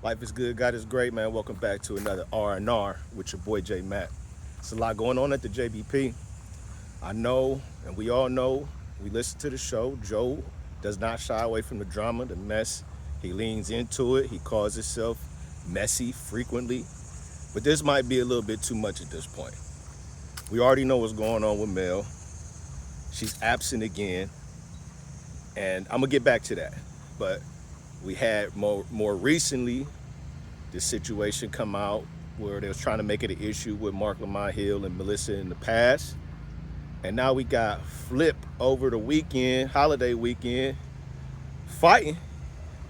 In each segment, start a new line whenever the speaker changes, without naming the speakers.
Life is good, God is great, man. Welcome back to another R&R with your boy J Matt. It's a lot going on at the JBP. I know, and we all know, we listen to the show. Joe does not shy away from the drama, the mess. He leans into it. He calls himself messy frequently. But this might be a little bit too much at this point. We already know what's going on with Mel. She's absent again. And I'm going to get back to that. But we had more recently this situation come out where they was trying to make it an issue with Marc Lamont Hill and Melyssa in the past. And now we got Flip over the weekend, holiday weekend, fighting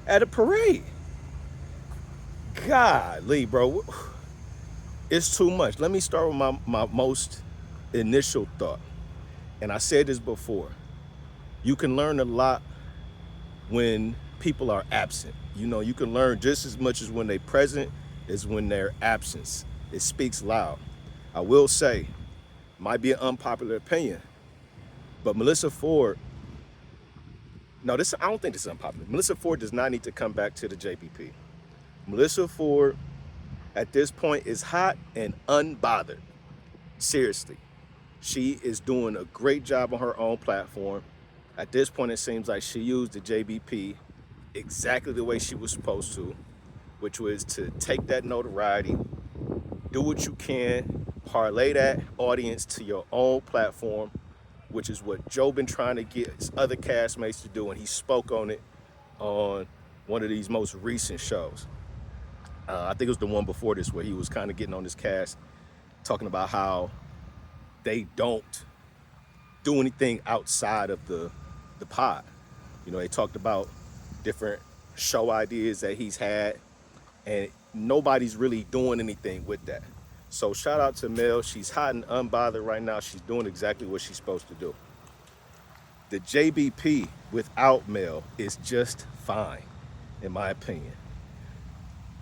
at a parade. Golly, bro. It's too much. Let me start with my most initial thought. And I said this before. You can learn a lot when people are absent. You know, you can learn just as much as when they're present as when they're absent. It speaks loud. I will say, might be an unpopular opinion, but Melyssa Ford, I don't think this is unpopular. Melyssa Ford does not need to come back to the JBP. Melyssa Ford, at this point, is hot and unbothered. Seriously. She is doing a great job on her own platform. At this point, it seems like she used the JBP exactly the way she was supposed to, which was to take that notoriety, do what you can, parlay that audience to your own platform, which is what Joe been trying to get his other castmates to do, and he spoke on it on one of these most recent shows. I think it was the one before this where he was kind of getting on this cast, talking about how they don't do anything outside of the pod. You know, they talked about different show ideas that he's had, and nobody's really doing anything with that. So shout out to Mel. She's hot and unbothered right now. She's doing exactly what she's supposed to do. The JBP without Mel is just fine, in my opinion.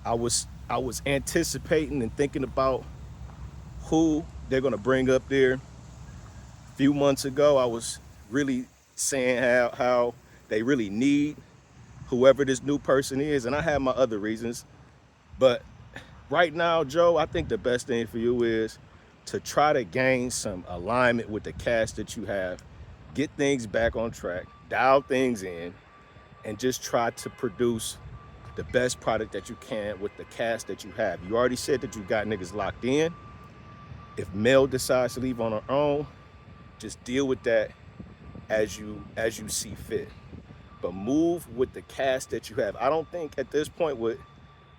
I was anticipating and thinking about who they're gonna bring up there. A few months ago, I was really saying how they really need whoever this new person is, and I have my other reasons. But right now, Joe, I think the best thing for you is to try to gain some alignment with the cast that you have, get things back on track, dial things in, and just try to produce the best product that you can with the cast that you have. You already said that you got niggas locked in. If Mel decides to leave on her own, just deal with that as you see fit. But move with the cast that you have. I don't think at this point,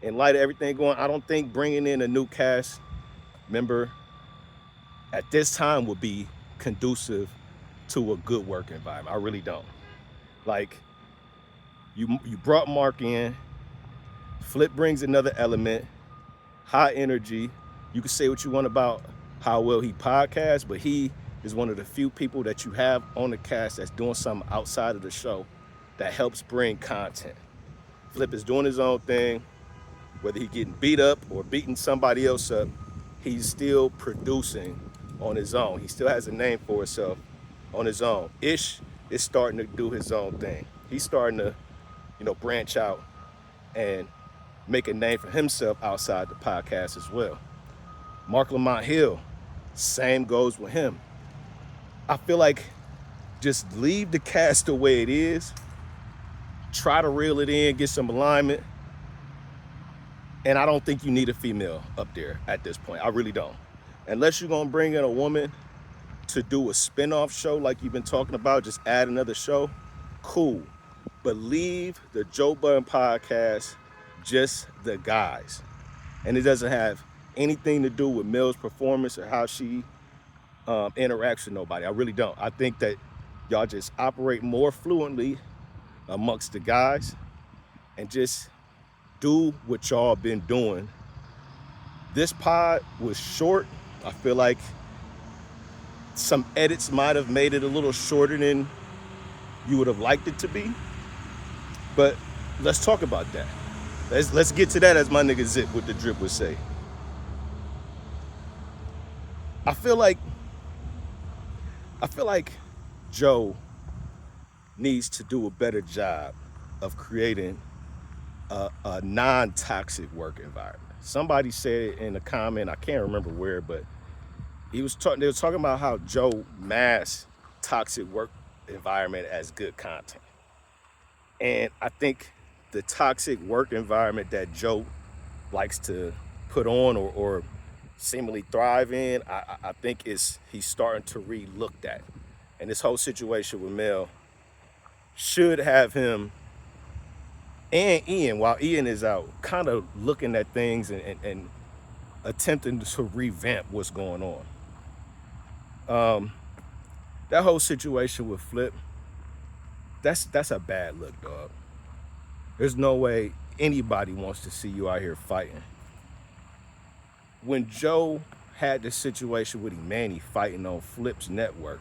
in light of everything going, I don't think bringing in a new cast member at this time would be conducive to a good work environment. I really don't. Like, you brought Marc in. Flip brings another element, high energy. You can say what you want about how well he podcasts, but he is one of the few people that you have on the cast that's doing something outside of the show that helps bring content. Flip is doing his own thing. Whether he's getting beat up or beating somebody else up, he's still producing on his own. He still has a name for himself on his own. Ish is starting to do his own thing. He's starting to, branch out and make a name for himself outside the podcast as well. Marc Lamont Hill, same goes with him. I feel like just leave the cast the way it is. Try to reel it in, get some alignment. And I don't think you need a female up there at this point. I really don't. Unless you're going to bring in a woman to do a spin-off show like you've been talking about, just add another show, cool. But leave the Joe Budden Podcast just the guys. And it doesn't have anything to do with Mel's performance or how she interacts with nobody. I really don't. I think that y'all just operate more fluently amongst the guys and just do what y'all been doing. This pod was short. I feel like some edits might have made it a little shorter than you would have liked it to be. But let's talk about that. Let's get to that, as my nigga Zip with the drip would say. I feel like Joe needs to do a better job of creating a non-toxic work environment. Somebody said in a comment, I can't remember where, but they were talking about how Joe masked toxic work environment as good content. And I think the toxic work environment that Joe likes to put on or seemingly thrive in, I think he's starting to re-look that. And this whole situation with Mel should have him and Ian, while Ian is out, kind of looking at things and attempting to revamp what's going on. That whole situation with Flip, that's a bad look, dog. There's no way anybody wants to see you out here fighting. When Joe had this situation with Imani fighting on Flip's network,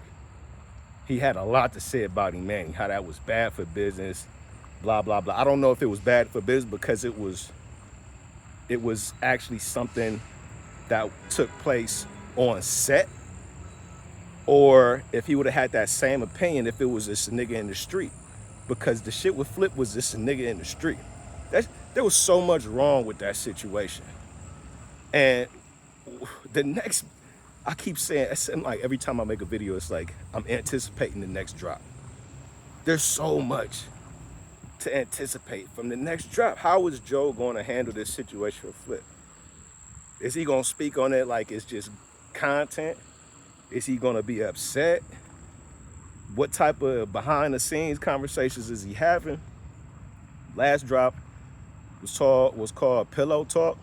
he had a lot to say about Imani, how that was bad for business, blah, blah, blah. I don't know if it was bad for business because it was actually something that took place on set, or if he would have had that same opinion if it was just a nigga in the street. Because the shit with Flip was just a nigga in the street. There was so much wrong with that situation. And I keep saying, it seems like every time I make a video, it's like I'm anticipating the next drop. There's so much to anticipate from the next drop. How is Joe going to handle this situation with Flip? Is he going to speak on it like it's just content? Is he going to be upset? What type of behind the scenes conversations is he having? Last drop was called Pillow Talk.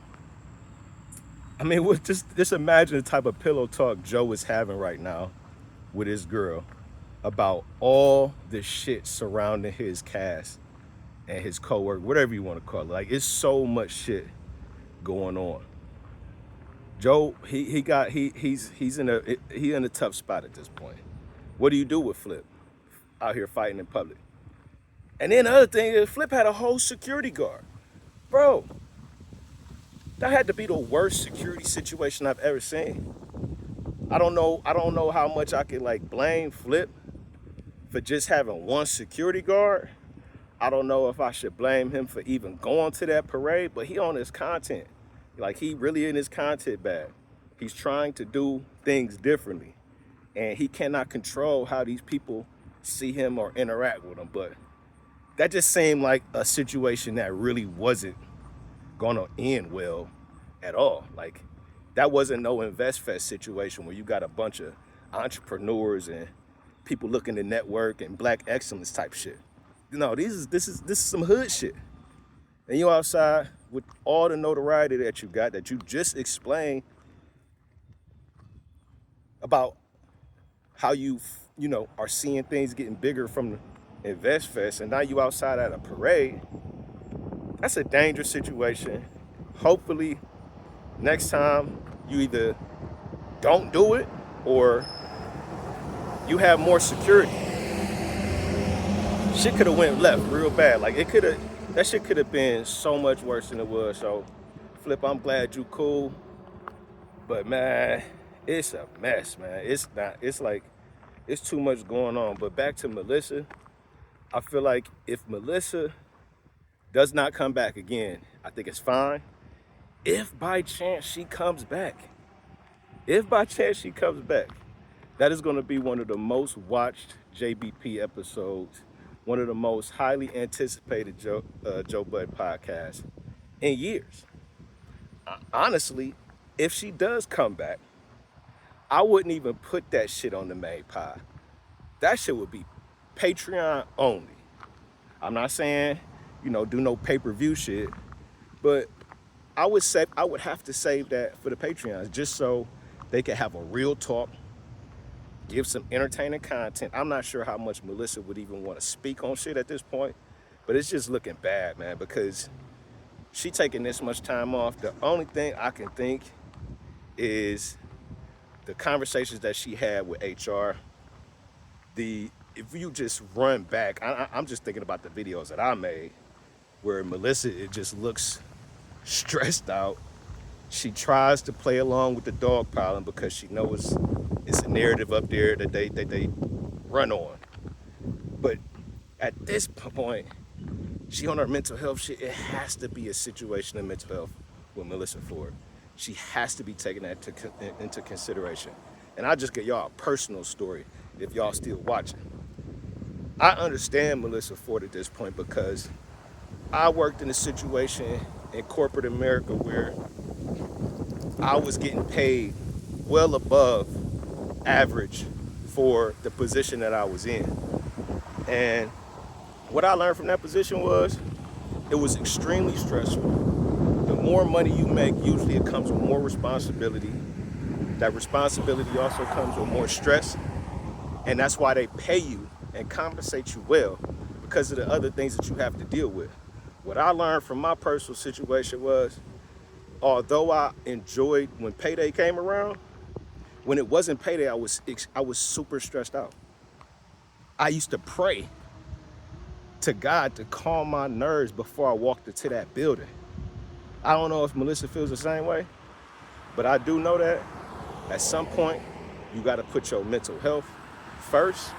I mean, just imagine the type of pillow talk Joe is having right now with his girl about all the shit surrounding his cast and his coworker, whatever you want to call it. Like, it's so much shit going on. Joe, he's in a tough spot at this point. What do you do with Flip out here fighting in public? And then the other thing is, Flip had a whole security guard, bro. That had to be the worst security situation I've ever seen. I don't know how much I could like blame Flip for just having one security guard. I don't know if I should blame him for even going to that parade, but he on his content. Like, he really in his content bag. He's trying to do things differently. And he cannot control how these people see him or interact with him. But that just seemed like a situation that really wasn't gonna end well at all. Like, that wasn't no InvestFest situation where you got a bunch of entrepreneurs and people looking to network and black excellence type shit. No, this is some hood shit. And you outside with all the notoriety that you got, that you just explained about how you are seeing things getting bigger from the InvestFest, and now you outside at a parade. That's a dangerous situation. Hopefully, next time you either don't do it or you have more security. Shit could have went left real bad. Like, that shit could have been so much worse than it was. So, Flip, I'm glad you cool. But man, it's a mess, man. It's too much going on. But back to Melyssa, I feel like if Melyssa does not come back again, I think it's fine. If by chance she comes back, that is going to be one of the most watched JBP episodes, one of the most highly anticipated Joe Budden Podcast in years. Honestly, if she does come back, I wouldn't even put that shit on the main pod. That shit would be Patreon only. I'm not saying, do no pay-per-view shit, but I would have to save that for the Patreons just so they can have a real talk, give some entertaining content. I'm not sure how much Melyssa would even want to speak on shit at this point, but it's just looking bad, man, because she taking this much time off. The only thing I can think is the conversations that she had with HR. If you just run back, I'm just thinking about the videos that I made where Melyssa, it just looks stressed out. She tries to play along with the dog piling because she knows it's a narrative up there that they run on. But at this point, She on her mental health shit. It has to be a situation of mental health with Melyssa Ford. She has to be taking that into consideration. And I'll just get y'all a personal story if y'all still watching. I understand Melyssa Ford at this point because I worked in a situation in corporate America where I was getting paid well above average for the position that I was in. And what I learned from that position was it was extremely stressful. The more money you make, usually it comes with more responsibility. That responsibility also comes with more stress. And that's why they pay you and compensate you well, because of the other things that you have to deal with. What I learned from my personal situation was, although I enjoyed when payday came around, when it wasn't payday, I was super stressed out. I used to pray to God to calm my nerves before I walked into that building. I don't know if Melyssa feels the same way, but I do know that at some point you got to put your mental health first.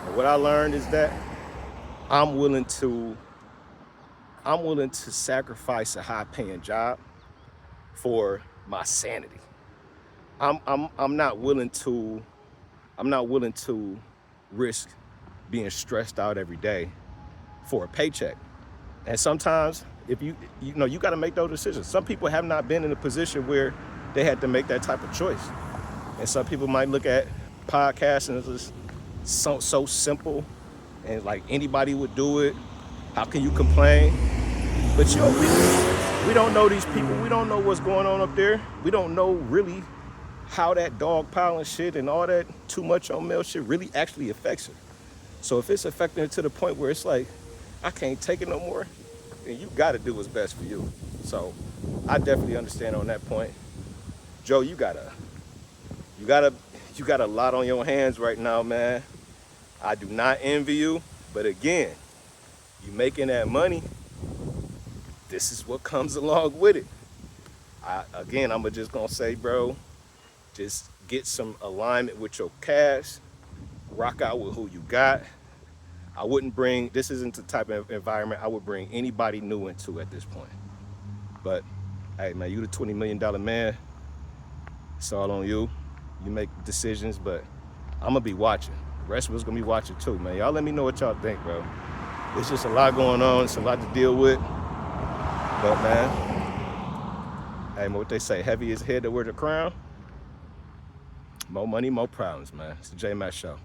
And what I learned is that I'm willing to sacrifice a high-paying job for my sanity. I'm not willing to risk being stressed out every day for a paycheck. And sometimes if you got to make those decisions. Some people have not been in a position where they had to make that type of choice. And some people might look at podcasting as just so simple and like anybody would do it. How can you complain? But we don't know these people. We don't know what's going on up there. We don't know really how that dog piling shit and all that too much on mail shit really actually affects her. So if it's affecting her to the point where it's like, I can't take it no more, then you gotta do what's best for you. So I definitely understand on that point. Joe, you got a lot on your hands right now, man. I do not envy you, but again, you making that money, this is what comes along with it. I'm just gonna say, bro, just get some alignment with your cash, rock out with who you got. This isn't the type of environment I would bring anybody new into at this point. But hey, man, you the $20 million man. It's all on you. You make decisions, but I'm gonna be watching. The rest of us gonna be watching too, man. Y'all let me know what y'all think, bro. It's just a lot going on. It's a lot to deal with. But man, hey, what they say, heavy is head that wear the crown. More money, more problems, man. It's the J Matt Show.